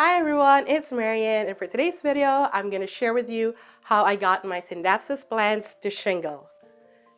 Hi everyone, it's Marian, and for today's video, I'm going to share with you how I got my Scindapsus plants to shingle.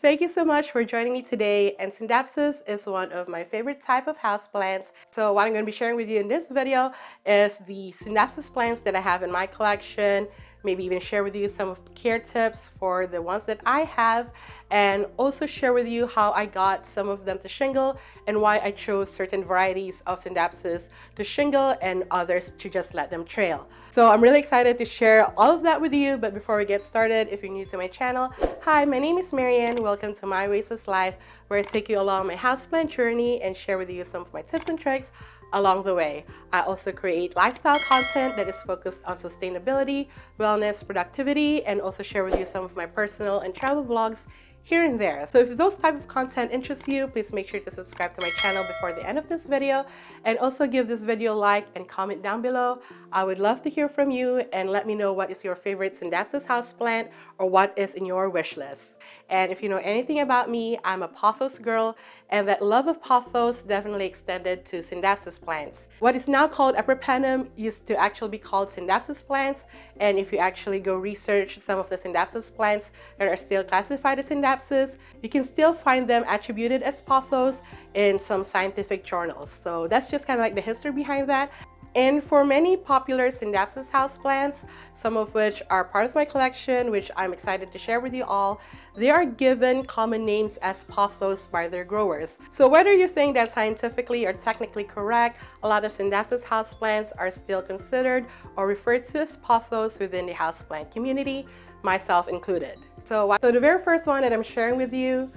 Thank you so much for joining me today, and Scindapsus is one of my favorite type of houseplants. So what I'm going to be sharing with you in this video is the Scindapsus plants that I have in my collection, maybe even share with you some of the care tips for the ones that I have, and also share with you how I got some of them to shingle and why I chose certain varieties of Scindapsus to shingle and others to just let them trail. So I'm really excited to share all of that with you, but before we get started, if you're new to my channel, hi, my name is Marian. Welcome to My Oasis Life, where I take you along my houseplant journey and share with you some of my tips and tricks along the way. I also create lifestyle content that is focused on sustainability, wellness, productivity, and also share with you some of my personal and travel vlogs here and there. So if those type of content interests you, please make sure to subscribe to my channel before the end of this video, and also give this video a like and comment down below. I would love to hear from you, and let me know what is your favorite Scindapsus houseplant or what is in your wish list. And if you know anything about me, I'm a Pothos girl, and that love of Pothos definitely extended to Scindapsus plants. What is now called Epipremnum used to actually be called Scindapsus plants, and if you actually go research some of the Scindapsus plants that are still classified as Scindapsus, you can still find them attributed as Pothos in some scientific journals. So that's just kind of like the history behind that. And for many popular Scindapsus houseplants, some of which are part of my collection, which I'm excited to share with you all, they are given common names as Pothos by their growers. So whether you think that's scientifically or technically correct, a lot of Scindapsus houseplants are still considered or referred to as Pothos within the houseplant community, myself included. So the very first one that I'm sharing with you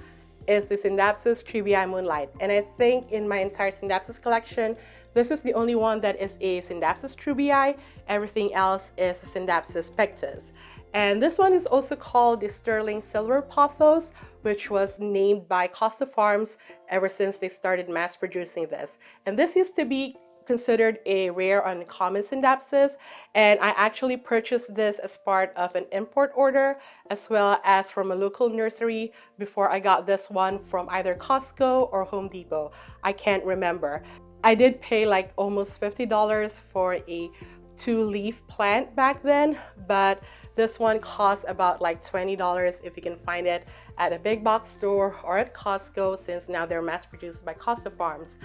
is the Scindapsus Treubii Moonlight. And I think in my entire Scindapsus collection, this is the only one that is a Scindapsus Treubii. Everything else is a Scindapsus Pictus. And this one is also called the Sterling Silver Pothos, which was named by Costa Farms ever since they started mass producing this. And this used to be considered a rare uncommon Scindapsus, and I actually purchased this as part of an import order as well as from a local nursery before I got this one from either Costco or Home Depot. I can't remember. I did pay like almost $50 for a 2-leaf plant back then, but this one costs about like $20 if you can find it at a big box store or at Costco, since now they're mass produced by Costa Farms.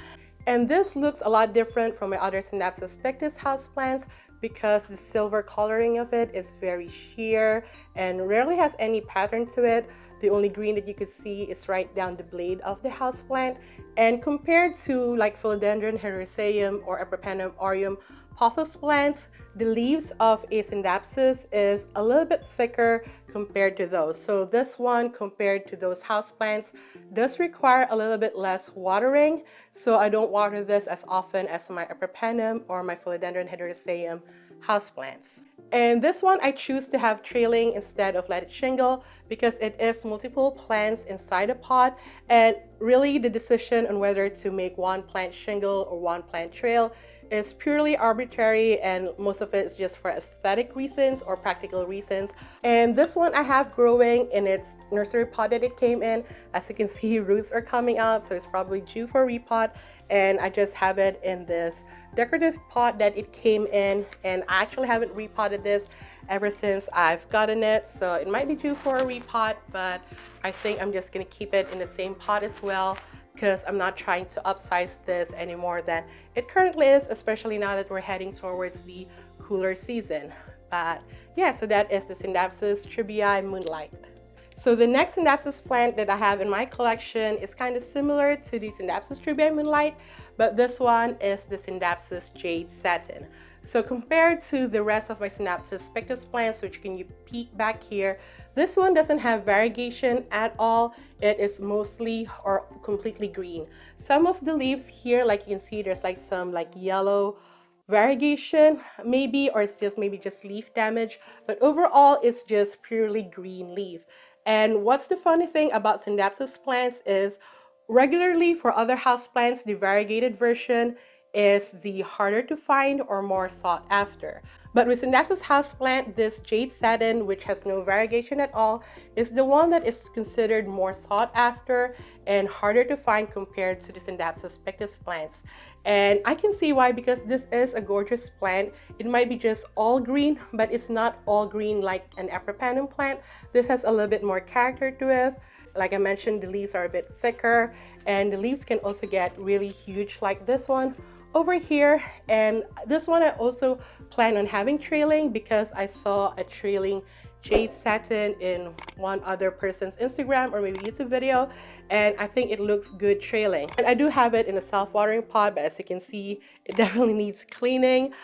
And this looks a lot different from my other Scindapsus Pictus houseplants because the silver coloring of it is very sheer and rarely has any pattern to it. The only green that you could see is right down the blade of the houseplant. And compared to like Philodendron Heteroseum or Epipremnum aureum Pothos plants, the leaves of a Scindapsus is a little bit thicker compared to those. So this one, compared to those houseplants, does require a little bit less watering. So I don't water this as often as my Epipremnum or my Philodendron Heteroseum houseplants. And this one I choose to have trailing instead of let it shingle because it is multiple plants inside a pot, and really the decision on whether to make one plant shingle or one plant trail is purely arbitrary, and most of it is just for aesthetic reasons or practical reasons. And this one I have growing in its nursery pot that it came in. As you can see, roots are coming out, so it's probably due for a repot, and I just have it in this decorative pot that it came in, and I actually haven't repotted this ever since I've gotten it, so it might be due for a repot, but I think I'm just gonna keep it in the same pot as well because I'm not trying to upsize this any more than it currently is, especially now that we're heading towards the cooler season. But yeah, so that is the Scindapsus Treubii Moonlight. So the next Scindapsus plant that I have in my collection is kind of similar to the Scindapsus Treubii Moonlight, but this one is the Scindapsus Jade Satin. So compared to the rest of my Scindapsus Pictus plants, which can you peek back here, this one doesn't have variegation at all. It is mostly or completely green. Some of the leaves here, like you can see, there's like some like yellow variegation maybe, or it's just maybe just leaf damage, but overall it's just purely green leaf. And what's the funny thing about Scindapsus plants is regularly for other houseplants, the variegated version is the harder to find or more sought after. But with Scindapsus houseplant, this Jade Satin, which has no variegation at all, is the one that is considered more sought after and harder to find compared to the Scindapsus Pictus plants. And I can see why, because this is a gorgeous plant. It might be just all green, but it's not all green like an Epipanum plant. This has a little bit more character to it. Like I mentioned, the leaves are a bit thicker, and the leaves can also get really huge like this one over here. And this one I also plan on having trailing because I saw a trailing Jade Satin in one other person's Instagram or maybe YouTube video, and I think it looks good trailing. And I do have it in a self-watering pot, but as you can see, it definitely needs cleaning.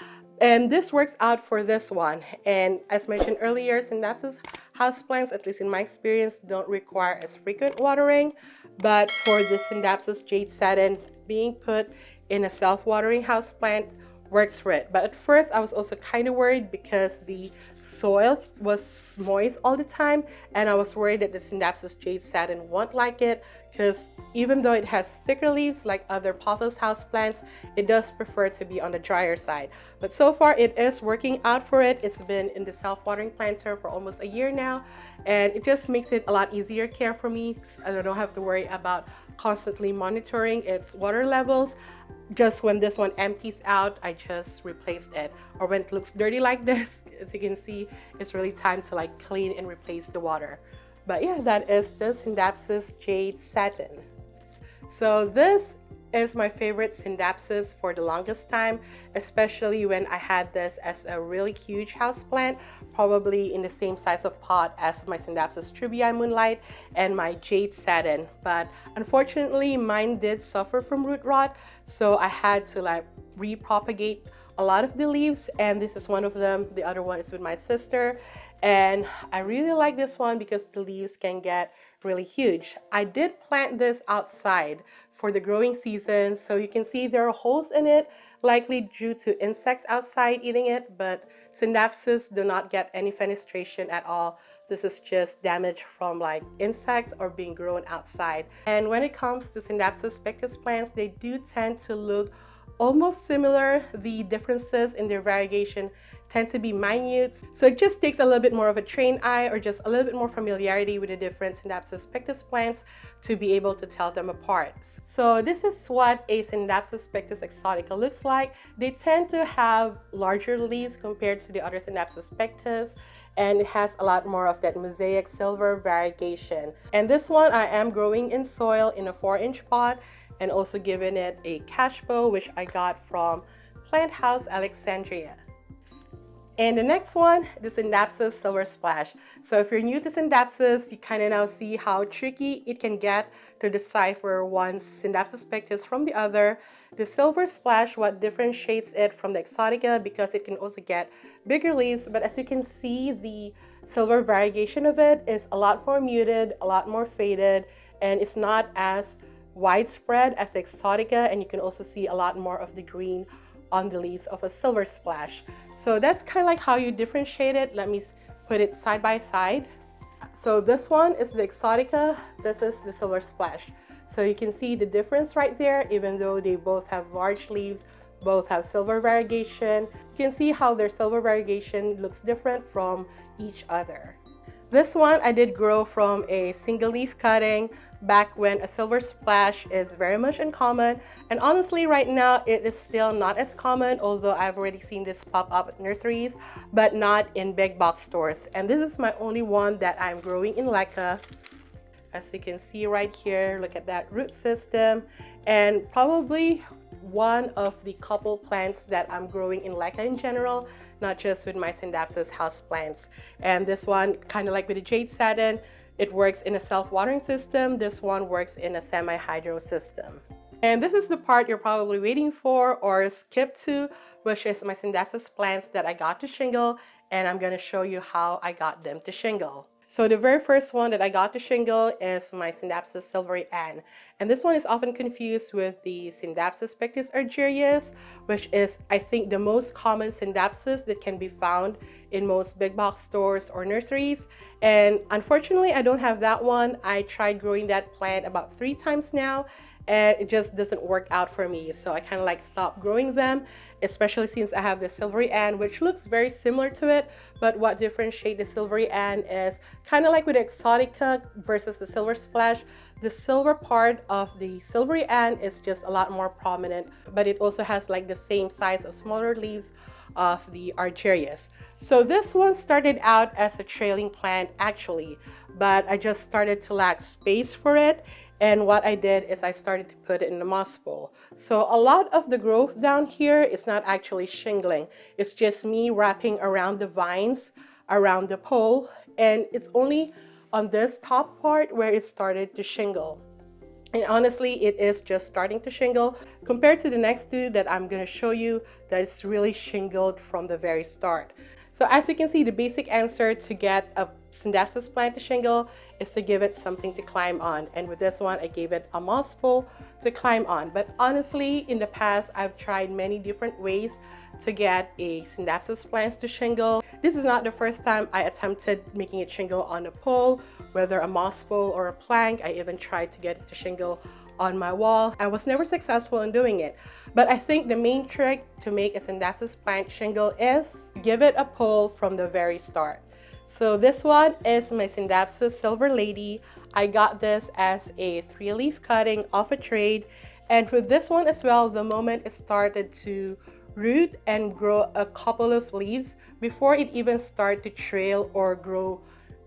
And this works out for this one. And as mentioned earlier, Scindapsus houseplants, at least in my experience, don't require as frequent watering. But for the Scindapsus Jade Satin, being put in a self-watering houseplant works for it. But at first I was also kind of worried because the soil was moist all the time, and I was worried that the Scindapsus Jade Satin won't like it, because even though it has thicker leaves like other Pothos houseplants, it does prefer to be on the drier side. But so far it is working out for it. It's been in the self-watering planter for almost a year now, and it just makes it a lot easier care for me. I don't have to worry about constantly monitoring its water levels. Just when this one empties out, I just replaced it. Or when it looks dirty like this, as you can see, it's really time to like clean and replace the water. But yeah, that is the Scindapsus Jade Satin. So this is my favorite Scindapsus for the longest time, especially when I had this as a really huge houseplant, probably in the same size of pot as my Scindapsus Treubii Moonlight and my Jade Satin. But unfortunately, mine did suffer from root rot, so I had to like repropagate a lot of the leaves, and this is one of them. The other one is with my sister, and I really like this one because the leaves can get really huge. I did plant this outside for the growing season, so you can see there are holes in it, likely due to insects outside eating it, but Scindapsus do not get any fenestration at all. This is just damage from like insects or being grown outside. And when it comes to Scindapsus Pictus plants, they do tend to look almost similar. The differences in their variegation tend to be minute, so it just takes a little bit more of a trained eye or just a little bit more familiarity with the different Scindapsus Pictus plants to be able to tell them apart. So this is what a Scindapsus Pictus Exotica looks like. They tend to have larger leaves compared to the other Scindapsus Pictus, and it has a lot more of that mosaic silver variegation. And this one I am growing in soil in a 4-inch pot, and also giving it a cash bow, which I got from Plant House Alexandria. And the next one, the Scindapsus Silver Splash. So if you're new to Scindapsus, you kind of now see how tricky it can get to decipher one Scindapsus Pictus from the other. The Silver Splash, what differentiates it from the Exotica, because it can also get bigger leaves, but as you can see, the silver variegation of it is a lot more muted, a lot more faded, and it's not as widespread as the Exotica, and you can also see a lot more of the green on the leaves of a Silver Splash. So that's kind of like how you differentiate it. Let me put it side by side. So this one is the Exotica, this is the Silver Splash. So you can see the difference right there. Even though they both have large leaves, both have silver variegation, you can see how their silver variegation looks different from each other. This one I did grow from a single leaf cutting back when a Silver Splash is very much uncommon, and honestly right now it is still not as common, although I've already seen this pop up at nurseries, but not in big box stores. And this is my only one that I'm growing in leca. As you can see right here, look at that root system, and probably one of the couple plants that I'm growing in leca in general, not just with my Scindapsus houseplants. And this one, kind of like with the Jade Satin, it works in a self-watering system. This one works in a semi-hydro system. And this is the part you're probably waiting for or skipped to, which is my Scindapsus plants that I got to shingle, and I'm going to show you how I got them to shingle. So the very first one that I got to shingle is my Scindapsus Silvery Ann. And this one is often confused with the Scindapsus Pictus argyrius, which is, I think, the most common Scindapsus that can be found in most big box stores or nurseries. And unfortunately, I don't have that one. I tried growing that plant about 3 times now, and it just doesn't work out for me. So I kind of like stopped growing them, especially since I have the Silvery Ann, which looks very similar to it. But what differentiates the Silvery Ann is kind of like with Exotica versus the Silver Splash. The silver part of the Silvery Ann is just a lot more prominent, but it also has like the same size of smaller leaves of the Argerias. So this one started out as a trailing plant actually, but I just started to lack space for it. And what I did is I started to put it in the moss bowl. So a lot of the growth down here is not actually shingling. It's just me wrapping around the vines, around the pole, and it's only on this top part where it started to shingle. And honestly, it is just starting to shingle compared to the next two that I'm going to show you that is really shingled from the very start. So as you can see, the basic answer to get a Scindapsus plant to shingle is to give it something to climb on. And with this one, I gave it a moss bowl to climb on. But honestly, in the past, I've tried many different ways to get a Scindapsus plants to shingle. This is not the first time I attempted making it shingle on a pole, whether a moss bowl or a plank. I even tried to get it to shingle on my wall. I was never successful in doing it. But I think the main trick to make a Scindapsus plant shingle is give it a pole from the very start. So this one is my Scindapsus Silver Lady. I got this as a 3-leaf cutting off a trade. And with this one as well, the moment it started to root and grow a couple of leaves, before it even started to trail or grow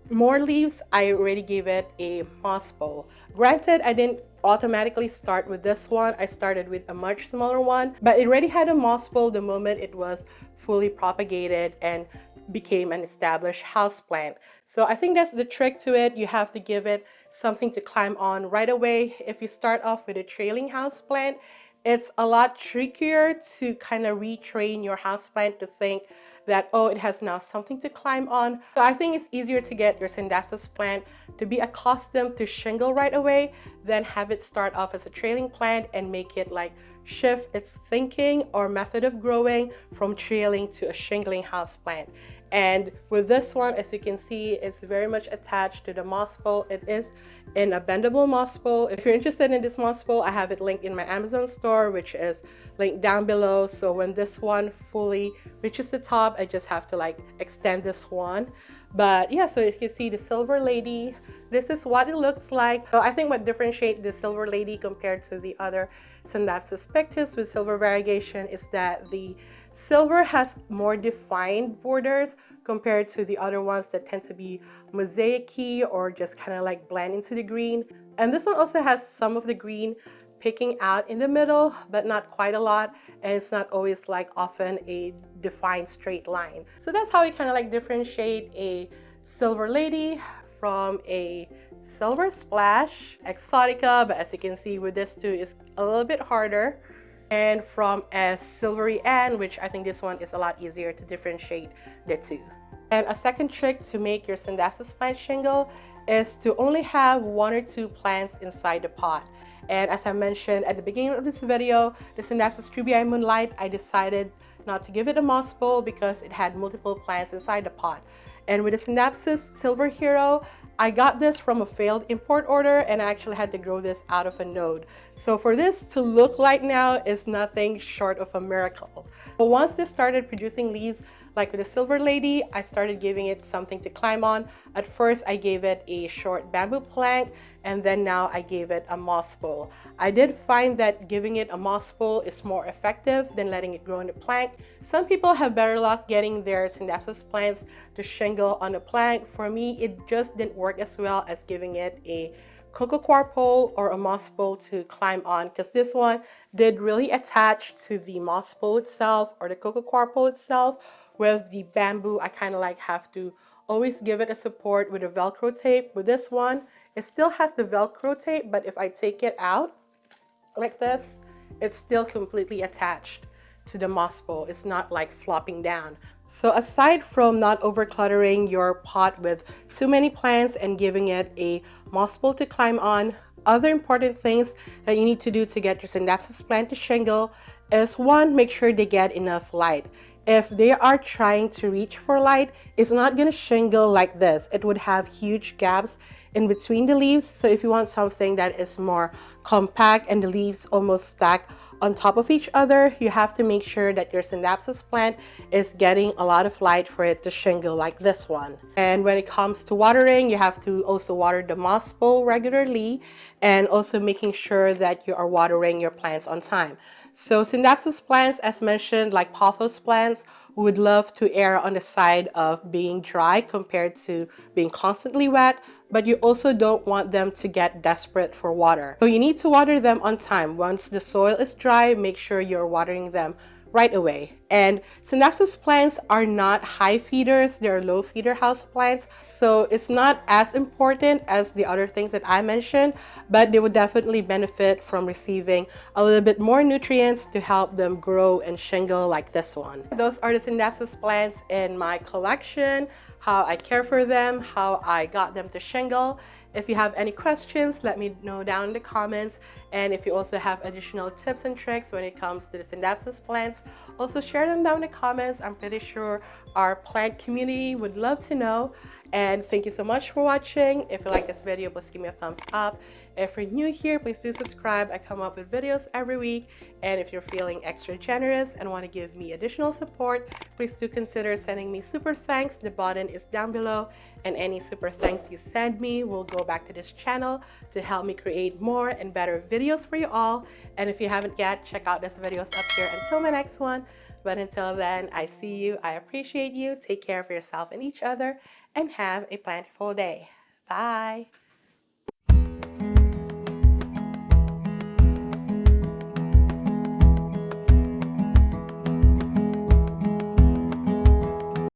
more leaves, I already gave it a moss bowl. Granted, I didn't automatically start with this one. I started with a much smaller one, but it already had a moss bowl the moment it was fully propagated and became an established houseplant. So I think that's the trick to it. You have to give it something to climb on right away. If you start off with a trailing houseplant, it's a lot trickier to kind of retrain your houseplant to think that, oh, it has now something to climb on. So I think it's easier to get your Scindapsus plant to be accustomed to shingle right away than have it start off as a trailing plant and make it like shift its thinking or method of growing from trailing to a shingling houseplant. And with this one, as you can see, it's very much attached to the moss bowl. It is in a bendable moss bowl. If you're interested in this moss bowl, I have it linked in my Amazon store, which is linked down below. So when this one fully reaches the top, I just have to like extend this one. But yeah, so you can see the Silver Lady, this is what it looks like. So I think what differentiates the Silver Lady compared to the other Scindapsus Pictus with silver variegation is that the silver has more defined borders compared to the other ones that tend to be mosaic-y or just kind of like blend into the green. And this one also has some of the green picking out in the middle, but not quite a lot. And it's not always like often a defined straight line. So that's how we kind of like differentiate a Silver Lady from a Silver Splash Exotica. But as you can see with this too, is a little bit harder. And from a Silvery Ann, which I think this one is a lot easier to differentiate the two. And a second trick to make your Scindapsus plant shingle is to only have 1 or 2 plants inside the pot. And as I mentioned at the beginning of this video, the Scindapsus Treubii Moonlight, I decided not to give it a moss bowl because it had multiple plants inside the pot. And with the Scindapsus Silver Hero, I got this from a failed import order and I actually had to grow this out of a node. So for this to look like now is nothing short of a miracle. But once this started producing leaves, like with the Silver Lady, I started giving it something to climb on. At first, I gave it a short bamboo plank, and then now I gave it a moss bowl. I did find that giving it a moss bowl is more effective than letting it grow in a plank. Some people have better luck getting their Scindapsus plants to shingle on a plank. For me, it just didn't work as well as giving it a cocoa coir pole or a moss bowl to climb on, because this one did really attach to the moss bowl itself or the cocoa coir pole itself. With the bamboo, I kind of like have to always give it a support with a Velcro tape. With this one, it still has the Velcro tape, but if I take it out like this, it's still completely attached to the moss bowl. It's not like flopping down. So aside from not overcluttering your pot with too many plants and giving it a moss bowl to climb on, other important things that you need to do to get your Scindapsus plant to shingle is 1, make sure they get enough light. if they are trying to reach for light, it's not going to shingle like this. It would have huge gaps in between the leaves. So if you want something that is more compact and the leaves almost stack on top of each other, you have to make sure that your Scindapsus plant is getting a lot of light for it to shingle like this one. And when it comes to watering, you have to also water the moss bowl regularly, and also making sure that you are watering your plants on time. So Scindapsus plants, as mentioned, like Pothos plants, would love to err on the side of being dry compared to being constantly wet, but you also don't want them to get desperate for water. So you need to water them on time. Once the soil is dry, make sure you're watering them right away. And Scindapsus plants are not high feeders, they're low feeder house plants, so it's not as important as the other things that I mentioned, but they would definitely benefit from receiving a little bit more nutrients to help them grow and shingle like this one. Those are the Scindapsus plants in my collection, how I care for them, how I got them to shingle. If you have any questions, let me know down in the comments. And if you also have additional tips and tricks when it comes to the Scindapsus plants, also share them down in the comments. I'm pretty sure our plant community would love to know. And thank you so much for watching. If you like this video, please give me a thumbs up. If you're new here, please do subscribe. I come up with videos every week. And if you're feeling extra generous and want to give me additional support, please do consider sending me super thanks. The button is down below, and any super thanks you send me will go back to this channel to help me create more and better videos for you all. And if you haven't yet, check out these videos up here until my next one. But until then, I see you, I appreciate you, take care of yourself and each other, and have a plentiful day. Bye!